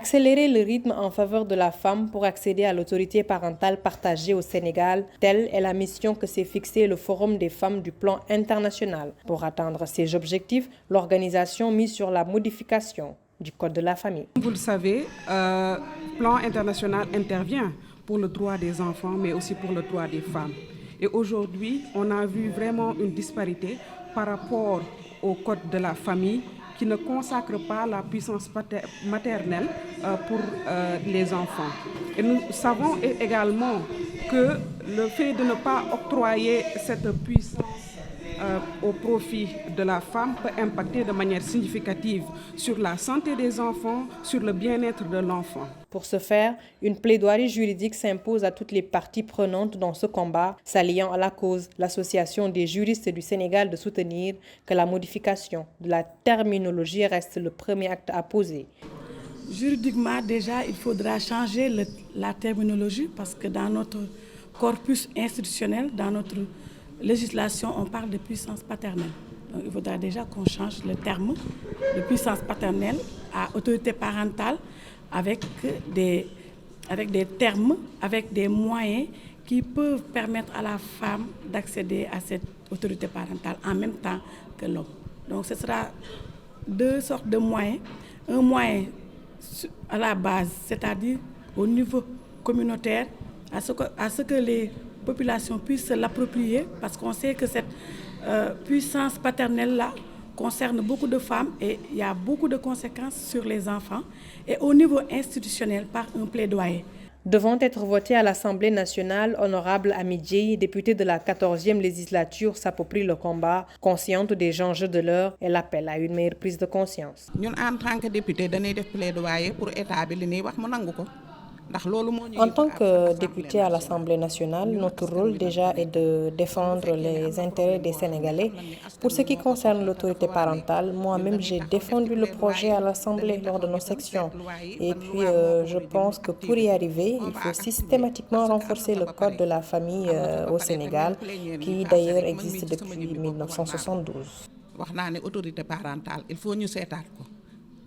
Accélérer le rythme en faveur de la femme pour accéder à l'autorité parentale partagée au Sénégal, telle est la mission que s'est fixée le Forum des femmes du plan international. Pour atteindre ces objectifs, l'organisation mise sur la modification du Code de la famille. Vous le savez, le plan international intervient pour le droit des enfants, mais aussi pour le droit des femmes. Et aujourd'hui, on a vu vraiment une disparité par rapport au Code de la famille qui ne consacre pas la puissance maternelle pour les enfants. Et nous savons également que le fait de ne pas octroyer cette puissance au profit de la femme peut impacter de manière significative sur la santé des enfants, sur le bien-être de l'enfant. Pour ce faire, une plaidoirie juridique s'impose à toutes les parties prenantes dans ce combat, s'alliant à la cause, l'Association des juristes du Sénégal de soutenir que la modification de la terminologie reste le premier acte à poser. Juridiquement, déjà, il faudra changer la terminologie parce que dans notre corpus institutionnel, dans notre législation, on parle de puissance paternelle. Donc, il faudra déjà qu'on change le terme de puissance paternelle à autorité parentale avec des termes, avec des moyens qui peuvent permettre à la femme d'accéder à cette autorité parentale en même temps que l'homme. Donc ce sera deux sortes de moyens. Un moyen à la base, c'est-à-dire au niveau communautaire, à ce que les populations puissent se l'approprier, parce qu'on sait que cette puissance paternelle-là concerne beaucoup de femmes et il y a beaucoup de conséquences sur les enfants, et au niveau institutionnel par un plaidoyer. Devant être voté à l'Assemblée nationale, Honorable Amidjei, députée de la 14e législature, s'approprie le combat, consciente des enjeux de l'heure et l'appel à une meilleure prise de conscience. Nous, en tant que député, nous def plaidoyer pour établir li wax mu nangu ko. En tant que député à l'Assemblée nationale, notre rôle déjà est de défendre les intérêts des Sénégalais. Pour ce qui concerne l'autorité parentale, moi-même j'ai défendu le projet à l'Assemblée lors de nos sections. Et puis je pense que pour y arriver, il faut systématiquement renforcer le Code de la famille au Sénégal, qui d'ailleurs existe depuis 1972. wax naa ne autorité parentale il faut ñu seetaat ko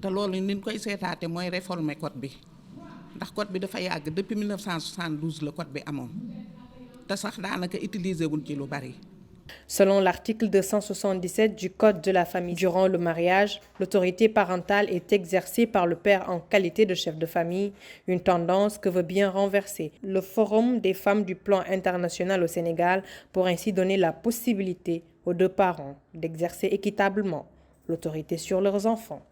te loolu ni ñu koy seetaate mooy réformer code bi. Le code bi dafa yàgg depuis 1972 le code bi amoon te sax daanaka utiliser wuñ ci lu bari. Selon l'article 277 du Code de la famille, durant le mariage, l'autorité parentale est exercée par le père en qualité de chef de famille, une tendance que veut bien renverser le Forum des femmes du plan international au Sénégal pour ainsi donner la possibilité aux deux parents d'exercer équitablement l'autorité sur leurs enfants.